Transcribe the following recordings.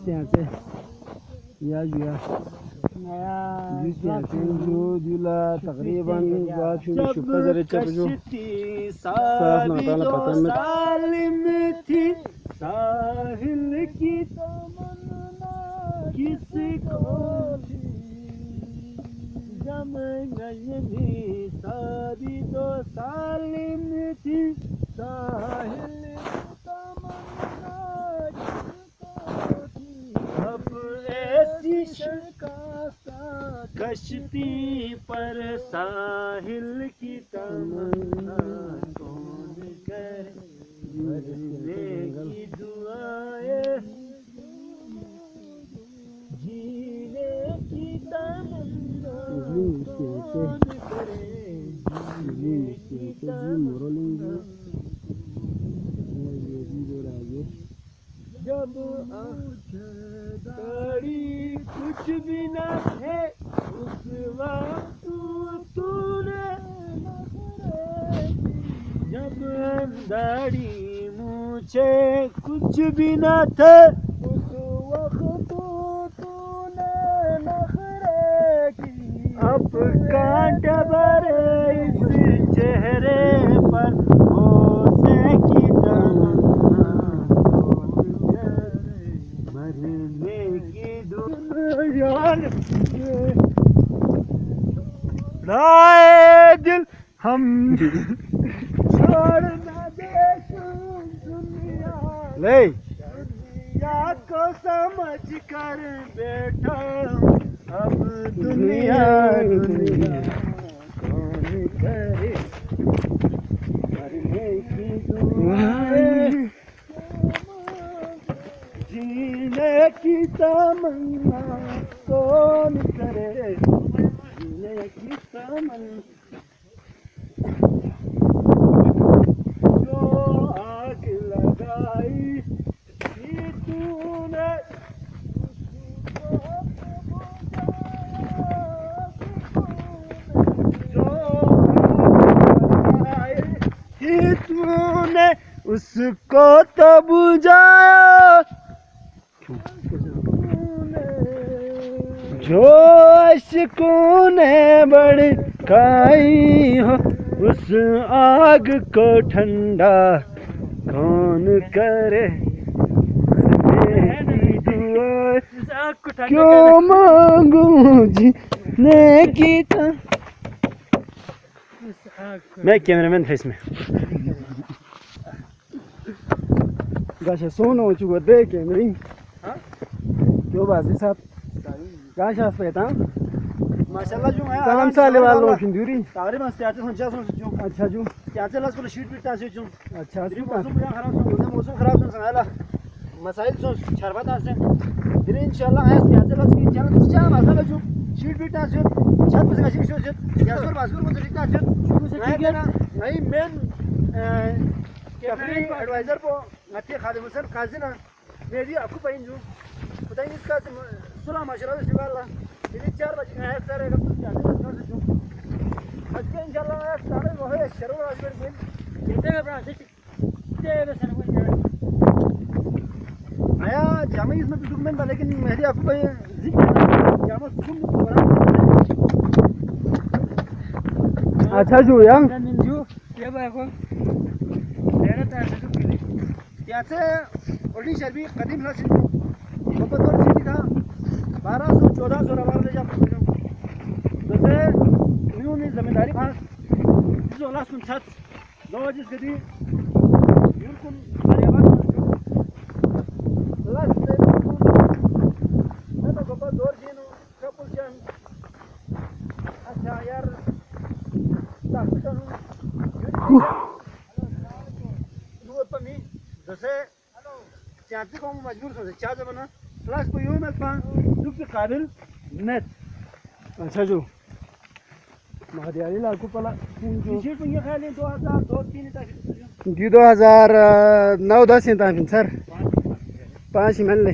siyaase ya juya siyaase जो दिला तकरीबन बात शुक्र जरे चपजो साफ ना ताला पता में सालिम थी साहिल की तमन्ना किसको थी जब गई सारी तो सालिम थी साहिल कश्ती पर साहिल की तमन्ना कौन करे मरने की दुआएं जीने की तमन्ना कौन करे जीने की तमन्ना जब आँखड़ी कुछ भी न है उस वक्त तूने जब दाढ़ी मूछे कुछ भी न थे उस वक्त तूने नखरे की अब कांटे भरे इस चेहरे पर होसे की तमन्ना मरने की दुनिया राए दिल हम छोड़ न दे दुनिया को समझ कर बैठा अब दुनिया कौन करे मरने की दुआएं जीने की तमन्ना कौन करे जीने की तमन्ना जो आग लगाई थी तूने जो लगाई थी तूने उसको तो बुझाया जो अश्कों ने भड़काई हो उस आग को ठंडा कौन करे क्यों मांगू जीने की मैं कैमरामैन था इसमें गाशा सोना हो चुका दे कैमरी क्यों बाजी साहब गाशा पेटा माशाल्लाह जो है काम साले वालों की दूरी तारे मस्त आते हैं जैसे जो अच्छा जो क्या चला उसको शीट पिटा से जो अच्छा मौसम पूरा खराब हो गया मौसम खराब हो संभाला मसाइल जो शरबत आसे फिर इंशाल्लाह है क्या चला उसकी चल क्या मसाला जो शीट पिटा से छत पे का शीट से क्या सर बासुर को पिटा से शुरू से ठीक है ना नहीं मेन कैबिनेट एडवाइजर को नथी खादिम हुसैन काजी ना मेरी आपको पाइन जो पता नहीं इसका सुला माशरा से वाला फिर 4 बजे आया सर एक तो क्या जो आज के इंशाल्लाह सारे वो है शरोर राजगढ़ के कहते हैं अपना से बस ना आया जामा इसमें तो डॉक्यूमेंट था लेकिन मेरी आपको भाई जामा सुन अच्छा जो यार जो ये भाई को तेरा तार से क्या से ओल्डी शर्बी कदीम ला सिंह मोहब्बत और सिटी था 1214 रवार ले जाते हैं जैसे उन्होंने जमींदारी पास जो लास्ट में छत दो जिस गदी बिल्कुल हरियाणा लास्ट में मैं तो गोपाल दौर जीनो कपुल जन अच्छा यार ताकतन नूर पमी जैसे चाहते को मजबूर हो चाह जमाना प्लस को यूं में पा दुख के काबिल नेट अच्छा जो महादियाली लाखों पला टी शर्ट में ये खाली 2002-3 तक 2009-10 तक सर 5 मन ले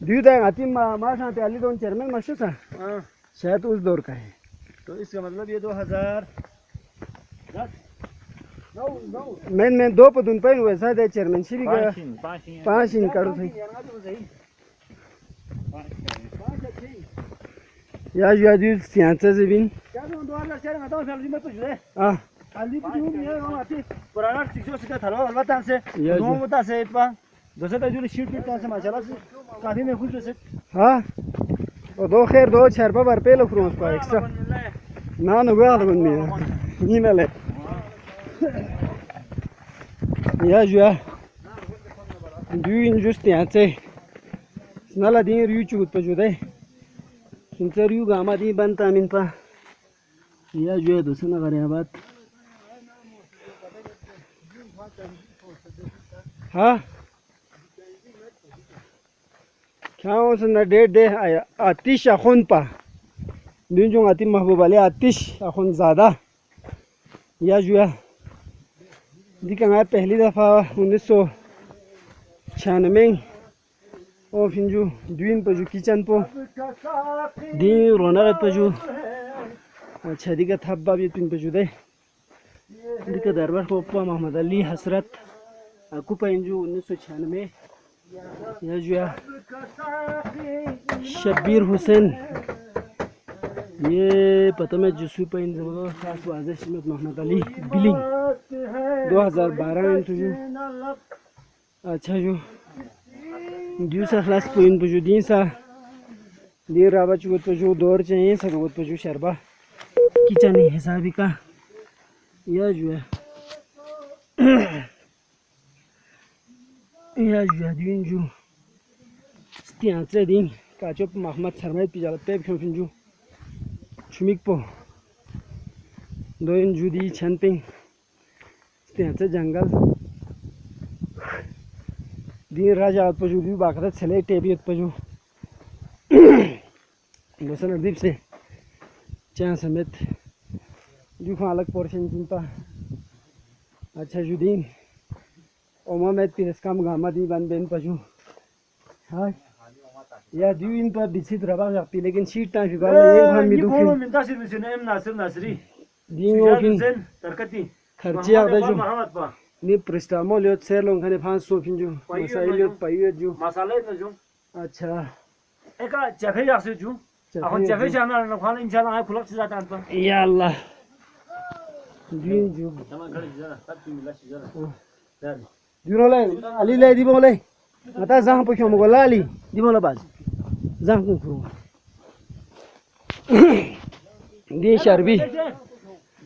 ड्यू था आती माँ शांति अली दोन चेयरमैन मशहूर था हाँ, शायद उस दौर का है। तो इसका मतलब ये 2010 मैं दो पदुन पे वैसा है चेयरमैनशिप का 5 इन करो थे या जुस सियांसा से बिन हाँ पुराना 600 था अलबत्ता से नो बता से इतना दोस्तों तो जो शीट पे से माशाल्लाह से काफी महफूज है। हाँ और दो खैर दो छरपा भर पे लोग उसको एक्स्ट्रा ना नुगा तो बन में ये ना ले या जुआ ड्यू इन जुस सियांसा नाला दिन रियू चुत पे जुदे सुनते रियू गामा दी बनता मिन पा या जुआ दोस्तों ना करे बात हाँ क्या उसने डेट दे आतिश अखुन पा दिन जो आती महबूब अली आतिश अखुन ज़्यादा या जुआ दिखा मैं पहली दफ़ा 1996 और फिर जो द्वीन पर जो किचन पो दिन रोना पर जो अच्छा दिखा थब्बा भी पिन पर जो दे दिखा दरबार को मोहम्मद अली हसरत aku penju 1996 ya जुआ शब्बीर हुसैन ये पता मैं जसू पेन खास वाजे शिमत मोहम्मद अली बिलिंग 2012 में तुझे अच्छा जो दूसरा क्लास पोइन पर जो दिन सा देर राबा चुगत पर जो दौर चाहिए सगवत पर जो शरबा किचन हिसाबी का या जुआ या जुआदीन जो स्थियांसे दिन काचोप मोहम्मद शर्मा पिजाला पेप क्यों फिंजू चुमिक पो दो इन जुदी छनपिंग स्थियांसे जंगल दिन राजा पर जो भी बाकरा चले टेबियत पर जो दोस्तों नदीप से चाय समेत जो अलग पोर्शन चिंता अच्छा जुदीन ओमा में पिरस काम गामा दी बन बेन पशु हाँ या दू इन पर बिछित रबा जाती लेकिन शीट टाइम फिर गाले ये हम मिलूँ फिर मिलता सिर्फ इसने एम नासरी दिन वो फिर तरकती खर्चे आते जो नहीं प्रिस्टामो लियो सेर लोग खाने 500 फिर जो मसाले लियो पाइयो जो मसाले तो जो अच्छा एक जगह जासे जो अपन जगह जाना ना खाना इंशाल्लाह आए खुलक से जाता है पर या अल्लाह दिन जो तमाम घर जरा सब मिला से जरा जुरोले अली ले दी बोले मता जहां पे क्यों मोला अली दी बोला बाज जहां को करो दी शर्बी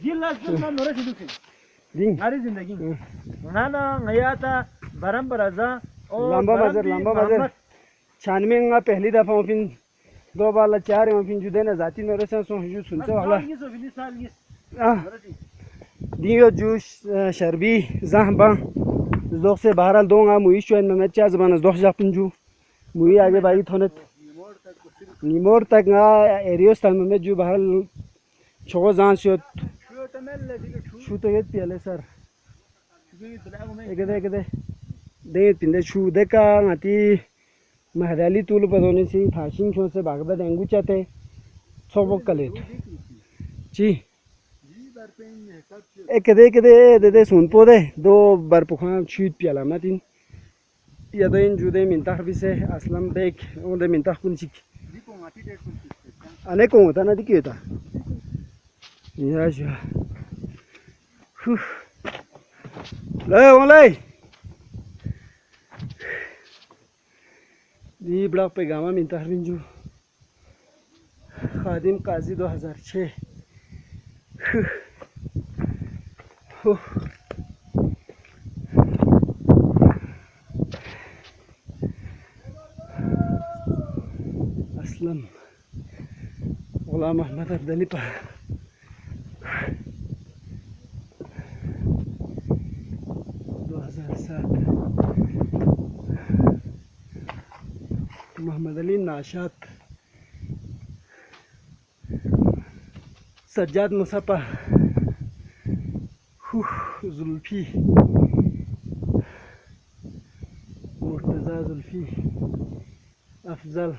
जिला से ना नोरे से दुखे दिन हमारी जिंदगी ना ना गया था बरम बराजा और लंबा बाजार 96 में पहली दफा फिर दो बार 4 में फिर जुदे ना जाती नोरे से जो सुनते वाला दियो जूस शर्बी जहां दोख से बहरहाल दोंगा मुई शोन में चा जबान दोख जापिंजू मुई आगे बाई थोनत निमोर तक ना एरियोस तक में जो बहरहाल छोगो जान से शू तो ये पहले सर एक दे पिंदे शू दे का आती महदाली तूल बदोने से फाशिंग शो से भागबा देंगू चाहते छोबो कलेट जी एक दे सुन पोदे दो बार पुखा छूट पियाला मातिन या दो इन जुदे मिंता भी से असलम बेक ओदे मिंता कुनचिक अने को होता ना दिखी होता या जो ले ओले दी ब्लॉक पे गामा मिंता हरबिंजू खादिम काजी 2006 असलम गुलाम अहमद अब्दली पर 2007 मोहम्मद अली नाशात सज्जाद मुसफ़ा जुल्फी मुर्तज़ा जुल्फी अफजल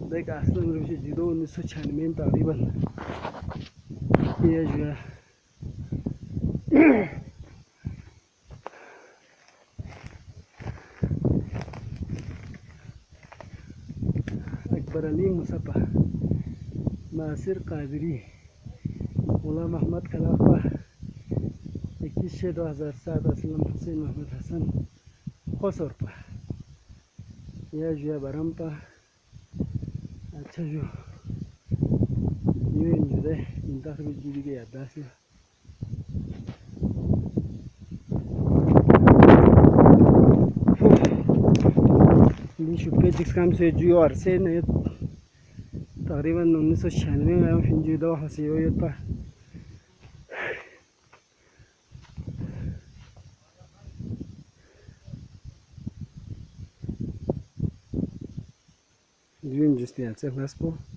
देख आस्ते में रुपये जीरो 1996 तकरीबन ये जो है अकबर अली मुसफ़ा नासिर कादरी गुलाम अहमद खलाफा 21/6/2007 असलम हुसैन मोहम्मद हसन खसरपा यह जो है बरमपा अच्छा जो ये जो है इंतखाब जीवी के याददाश्त है शुक्र जिस काम से जो और से नहीं तकरीबन 1996 में फिर दो हंसी हुई पर Dün just die Zeit,